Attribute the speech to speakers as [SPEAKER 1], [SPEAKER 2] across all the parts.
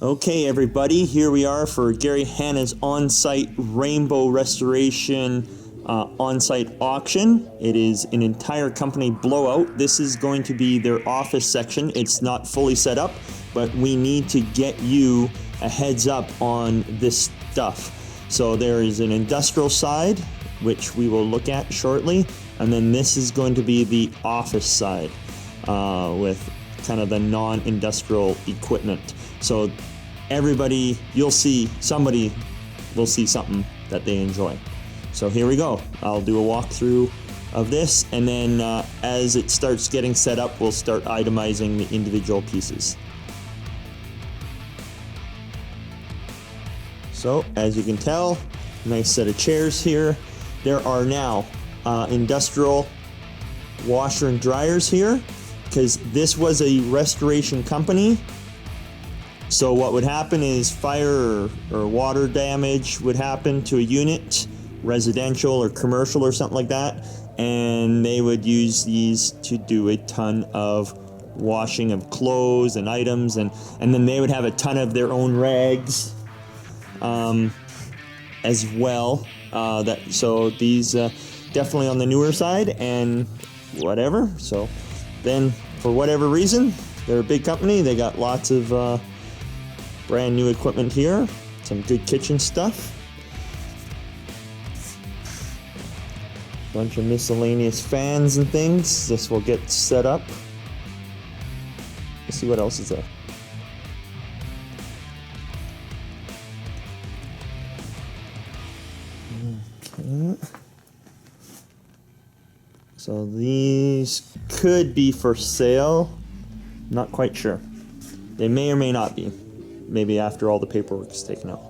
[SPEAKER 1] Okay, everybody, here we are for Gary Hanna's on-site rainbow restoration on-site auction. It is an entire company blowout. This is going to be their office section. It's not fully set up, but we need to get you a heads up on this stuff. So there is an industrial side, which we will look at shortly, and then this is going to be the office side with kind of the non-industrial equipment. So everybody, somebody will see something that they enjoy. So here we go. I'll do a walkthrough of this, and then as it starts getting set up, we'll start itemizing the individual pieces. So as you can tell, nice set of chairs here. There are now industrial washer and dryers here, because this was a restoration company. So what would happen is fire or water damage would happen to a unit, residential or commercial or something like that, and they would use these to do a ton of washing of clothes and items, and then they would have a ton of their own rags as well. So these definitely on the newer side and whatever. So then for whatever reason, they're a big company. They got lots of brand new equipment here, some good kitchen stuff, bunch of miscellaneous fans and things. This will get set up. Let's see what else is there. Okay. So these could be for sale. Not quite sure. They may or may not be. Maybe after all the paperwork is taken out.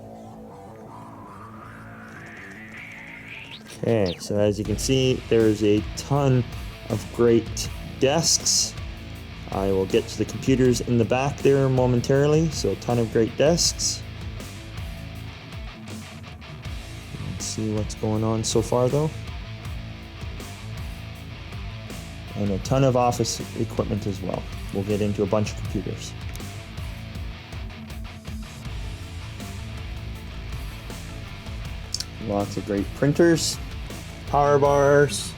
[SPEAKER 1] Okay, so as you can see, there's a ton of great desks. I will get to the computers in the back there momentarily, so a ton of great desks. Let's see what's going on so far though. And a ton of office equipment as well. We'll get into a bunch of computers. Lots of great printers, power bars,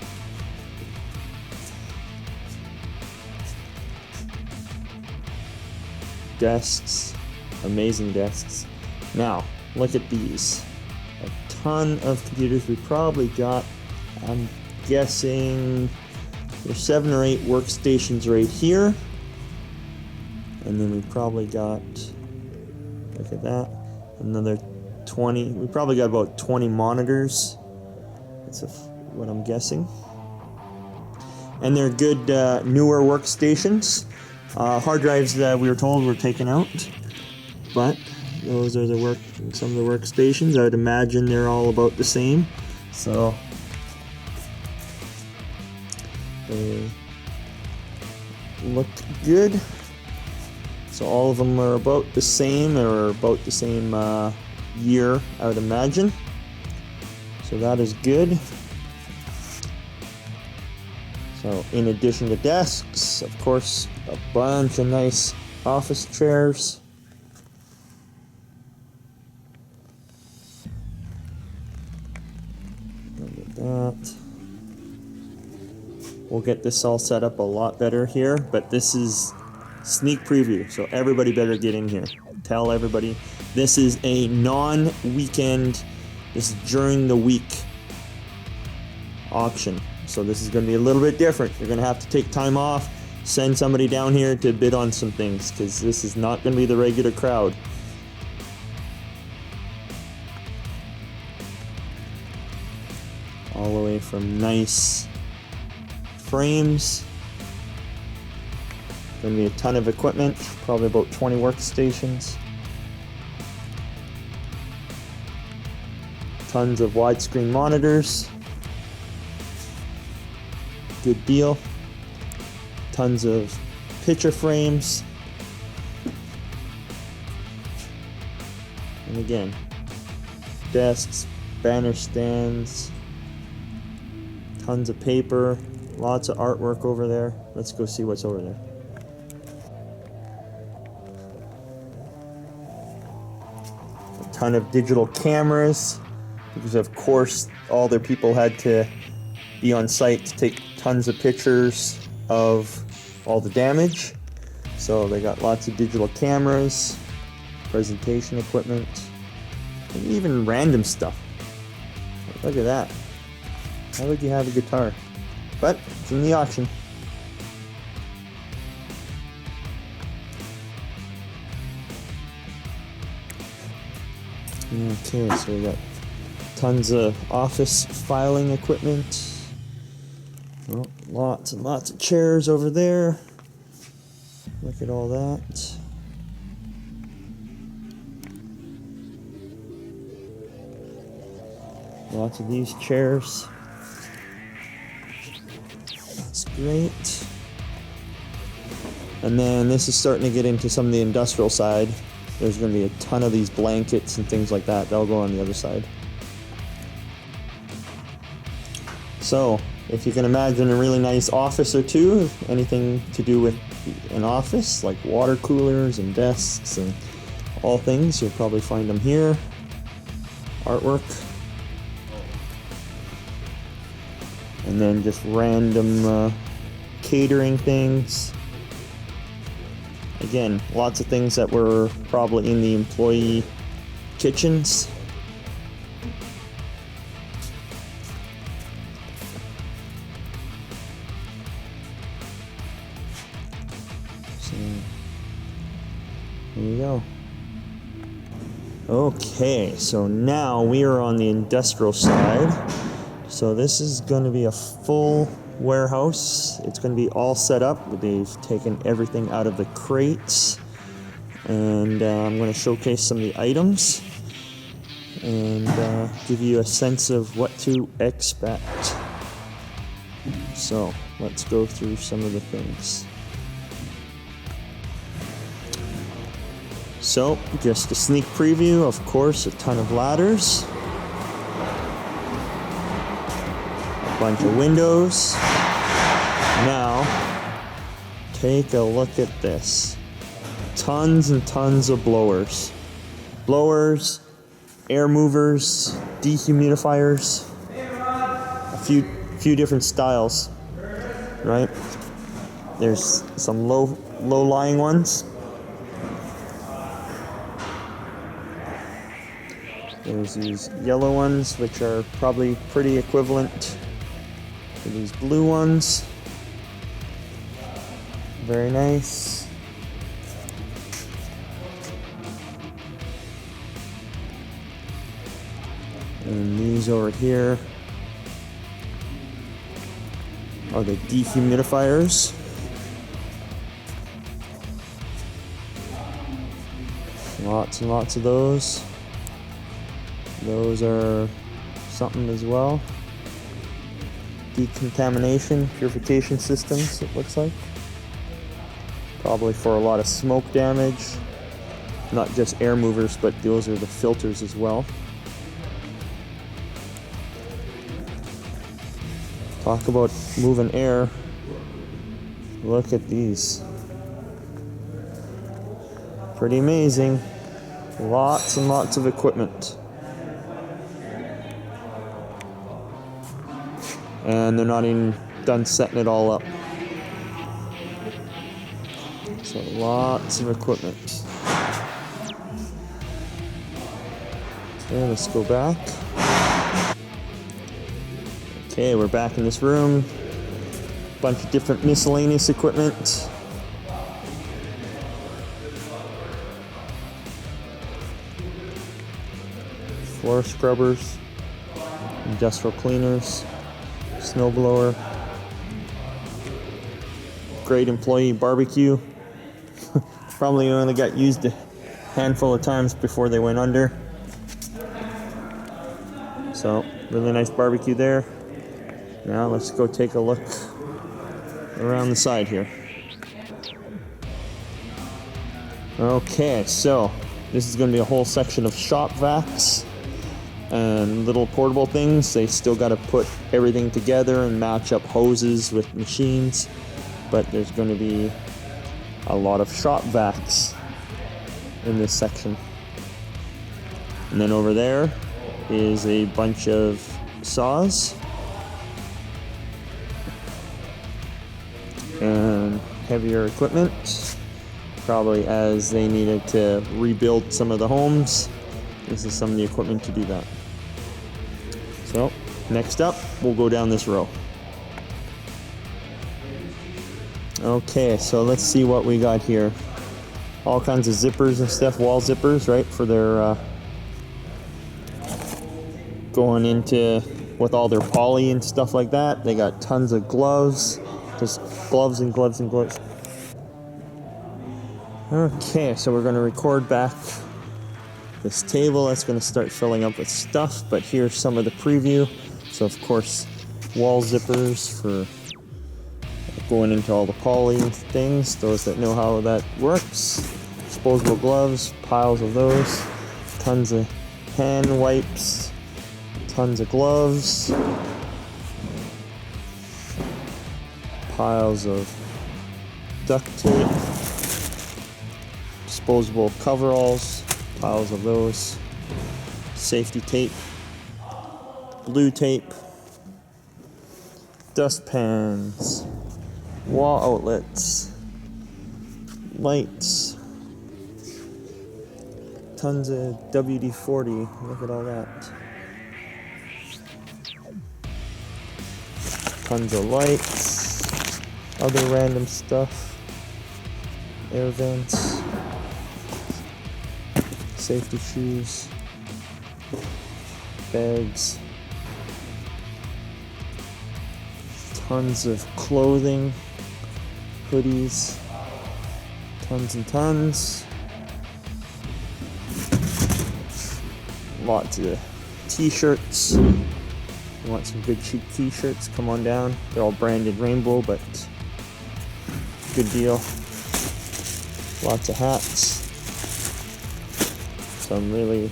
[SPEAKER 1] desks, amazing desks. Now, look at these. A ton of computers. We probably got, I'm guessing, there's 7 or 8 workstations right here. And then we probably got, look at that, another 20. We probably got about 20 monitors. That's what I'm guessing. And they're good newer workstations. Hard drives that we were told were taken out, but those are some of the workstations. I would imagine they're all about the same. So they look good. So all of them are about the same, or about the same year, I would imagine. So that is good. So in addition to desks, of course, a bunch of nice office chairs. Look at that. We'll get this all set up a lot better here, but this is sneak preview, so everybody better get in here. Tell everybody this is a non-weekend, this is during the week auction. So this is going to be a little bit different. You're going to have to take time off, send somebody down here to bid on some things, because this is not going to be the regular crowd. All the way from nice frames. Going to be a ton of equipment, probably about 20 workstations. Tons of widescreen monitors. Good deal. Tons of picture frames. And again, desks, banner stands, tons of paper, lots of artwork over there. Let's go see what's over there. ton of digital cameras, because of course all their people had to be on site to take tons of pictures of all the damage. So they got lots of digital cameras, presentation equipment, and even random stuff. Look at that. How would you have a guitar? But it's in the auction. Okay, so we got tons of office filing equipment. Oh, lots and lots of chairs over there. Look at all that. Lots of these chairs. That's great. And then this is starting to get into some of the industrial side. There's going to be a ton of these blankets and things like that. They'll go on the other side. So, if you can imagine a really nice office or two, anything to do with an office, like water coolers and desks and all things, you'll probably find them here. Artwork. And then just random catering things. Again, lots of things that were probably in the employee kitchens. So, there you go. Okay, so now we are on the industrial side. So this is going to be a full warehouse. It's going to be all set up. They've taken everything out of the crates, and I'm going to showcase some of the items and give you a sense of what to expect. So let's go through some of the things. So just a sneak preview, of course, a ton of ladders. Bunch of windows. Now, take a look at this. Tons and tons of blowers. Blowers, air movers, dehumidifiers. A few different styles, right? There's some low-lying ones. There's these yellow ones, which are probably pretty equivalent to these blue ones. Very nice. And these over here are the dehumidifiers. Lots and lots of those. Those are something as well. Decontamination, purification systems, it looks like. Probably for a lot of smoke damage. Not just air movers, but those are the filters as well. Talk about moving air. Look at these. Pretty amazing. Lots and lots of equipment. And they're not even done setting it all up. So lots of equipment. Okay, let's go back. Okay, we're back in this room. Bunch of different miscellaneous equipment. Floor scrubbers, industrial cleaners, snowblower, great employee barbecue. Probably only got used a handful of times before they went under. So, really nice barbecue there. Now let's go take a look around the side here. Okay, so this is going to be a whole section of shop vacs and little portable things. They still got to put everything together and match up hoses with machines, but there's going to be a lot of shop vacs in this section. And then over there is a bunch of saws and heavier equipment, probably as they needed to rebuild some of the homes. This is some of the equipment to do that. So next up, we'll go down this row. Okay, so let's see what we got here. All kinds of zippers and stuff, wall zippers, right, for their going into with all their poly and stuff like that. They got tons of gloves, just gloves and gloves and gloves. Okay, so we're going to record back this table. That's going to start filling up with stuff, but here's some of the preview. So of course, wall zippers for going into all the poly things, those that know how that works. Disposable gloves, piles of those. Tons of hand wipes, tons of gloves, piles of duct tape, disposable coveralls, piles of those, safety tape, blue tape, dustpans, wall outlets, lights, tons of WD-40, look at all that. Tons of lights, other random stuff, air vents, safety shoes, bags, tons of clothing, hoodies, tons and tons, lots of t-shirts. You want some good cheap t-shirts, come on down. They're all branded rainbow, but good deal. Lots of hats. Some really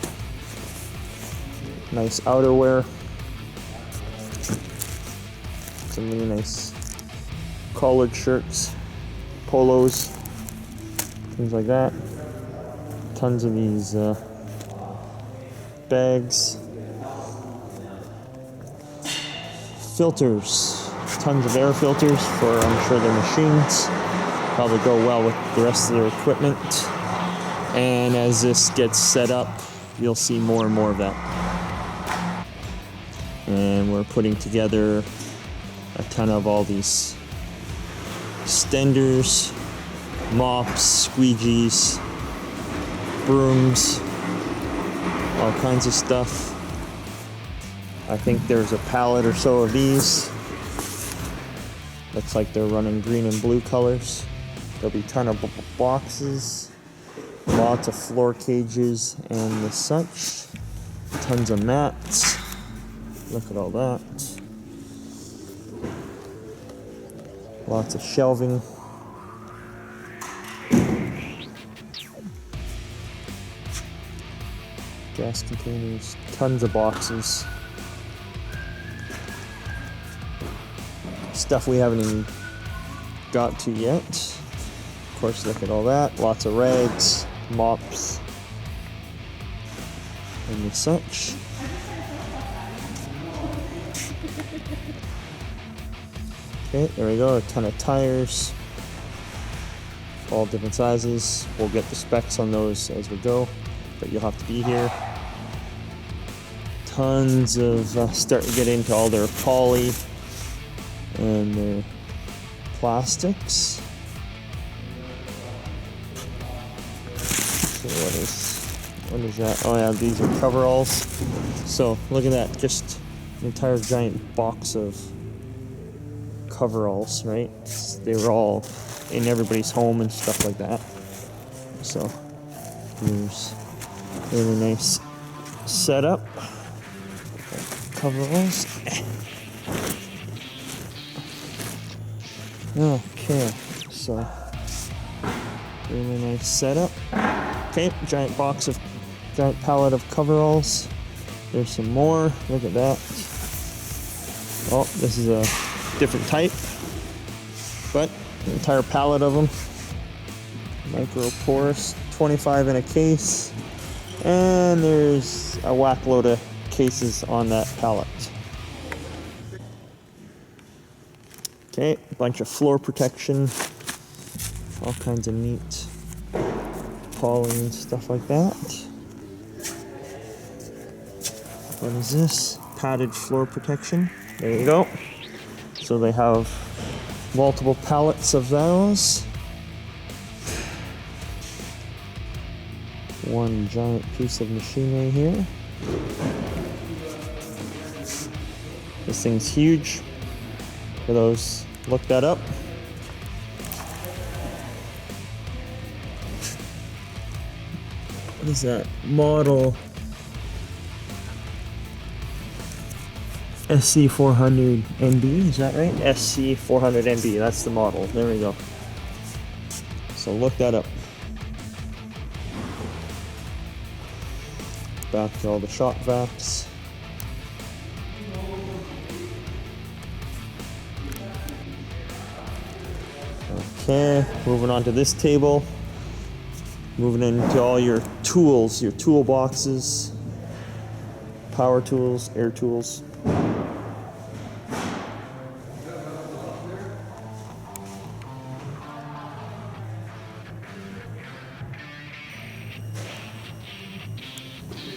[SPEAKER 1] nice outerwear. Some really nice collared shirts, polos, things like that. Tons of these bags. Filters, tons of air filters for, I'm sure, their machines. Probably go well with the rest of their equipment. And as this gets set up, you'll see more and more of that. And we're putting together a ton of all these stenders, mops, squeegees, brooms, all kinds of stuff. I think there's a pallet or so of these. Looks like they're running green and blue colors. There'll be a ton of boxes, lots of floor cages and the such. Tons of mats. Look at all that. Lots of shelving. Gas containers, tons of boxes. Stuff we haven't even got to yet. Of course, look at all that. Lots of rags, mops, and the such. Okay, there we go. A ton of tires, all different sizes. We'll get the specs on those as we go, but you'll have to be here. Tons of starting to get into all their poly and their plastics. So what is that? Oh yeah, these are coveralls. So look at that, just an entire giant box of coveralls, right? They were all in everybody's home and stuff like that. So here's a really nice setup. Coveralls. Okay, so really nice setup. Okay, giant pallet of coveralls. There's some more. Look at that. Oh, this is a different type, but an entire pallet of them. Micro porous, 25 in a case. And there's a whack load of cases on that pallet. Okay, a bunch of floor protection, all kinds of neat poly stuff like that. What is this? Padded floor protection. There you go. So they have multiple pallets of those. One giant piece of machinery here. This thing's huge. For those, look that up. What is that? Model SC400NB, is that right? SC400NB, that's the model. There we go. So look that up. Back to all the shop vacs. Okay, moving on to this table. Moving into all your tools, your toolboxes, power tools, air tools.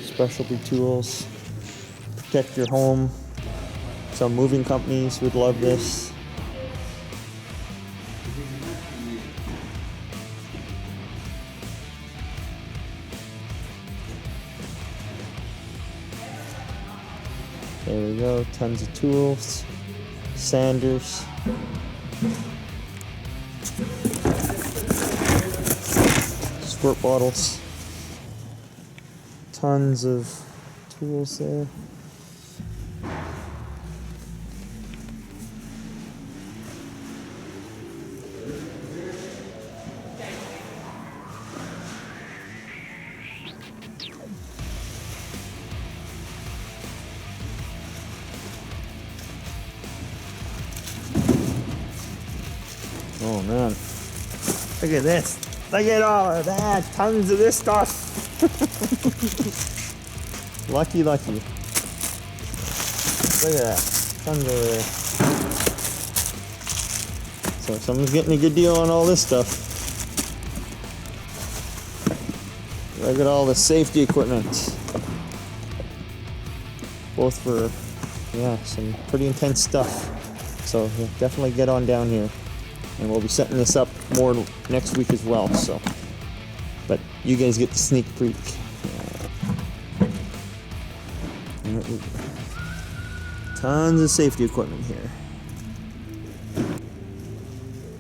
[SPEAKER 1] Specialty tools, protect your home. Some moving companies would love this. There we go, tons of tools, sanders. Squirt bottles. Tons of tools there. Oh man, look at this. Look at all of that. Tons of this stuff. Lucky. Look at that. Tons over there. So someone's getting a good deal on all this stuff. Look at all the safety equipment. Both for, yeah, some pretty intense stuff. So yeah, definitely get on down here. And we'll be setting this up more next week as well, so. But you guys get the sneak peek. Tons of safety equipment here.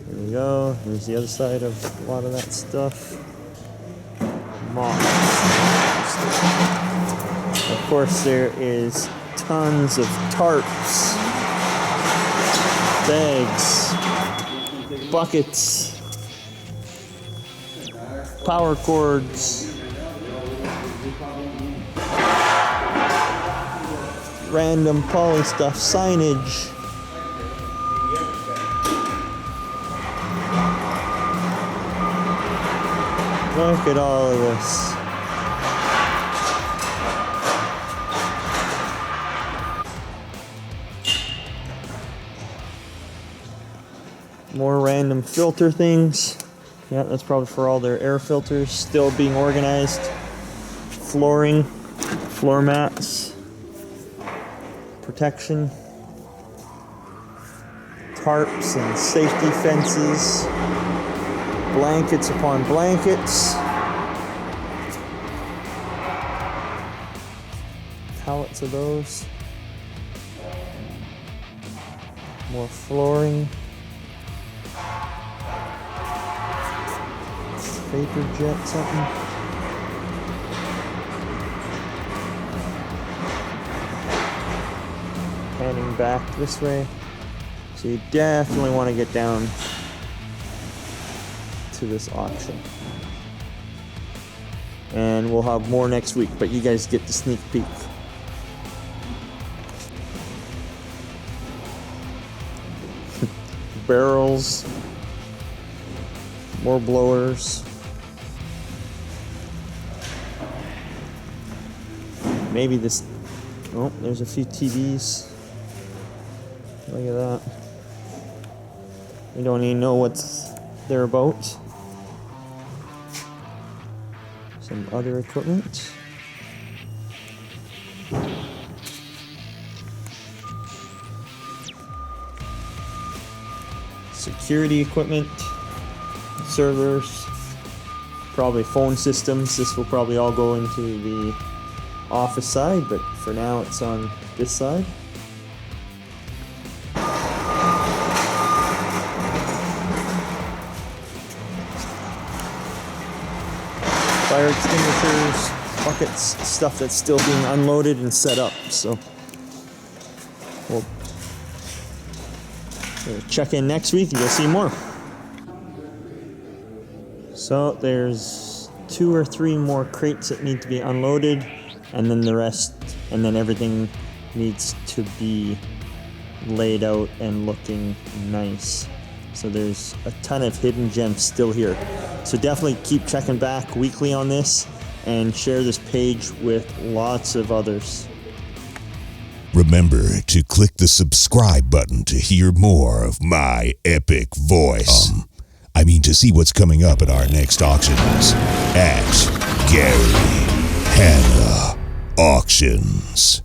[SPEAKER 1] Here we go. Here's the other side of a lot of that stuff. Mops. Of course, there is tons of tarps, bags, buckets, power cords, random poly stuff, signage. Look at all of this. More random filter things. Yeah, that's probably for all their air filters still being organized. Flooring, floor mats, protection, tarps and safety fences, blankets upon blankets, pallets of those, more flooring, vapor jet something. Panning back this way. So you definitely want to get down to this auction. And we'll have more next week, but you guys get the sneak peek. Barrels, more blowers, maybe this... Oh, there's a few TVs. Look at that. We don't even know what they're about. Some other equipment. Security equipment. Servers. Probably phone systems. This will probably all go into the office side, but for now it's on this side. Fire extinguishers, buckets, stuff that's still being unloaded and set up. So we'll check in next week and you'll see more. So there's 2 or 3 more crates that need to be unloaded, and then the rest, and then everything needs to be laid out and looking nice. So there's a ton of hidden gems still here. So definitely keep checking back weekly on this and share this page with lots of others.
[SPEAKER 2] Remember to click the subscribe button to hear more of my epic voice. To see what's coming up at our next auctions at Gary Hanna Auctions.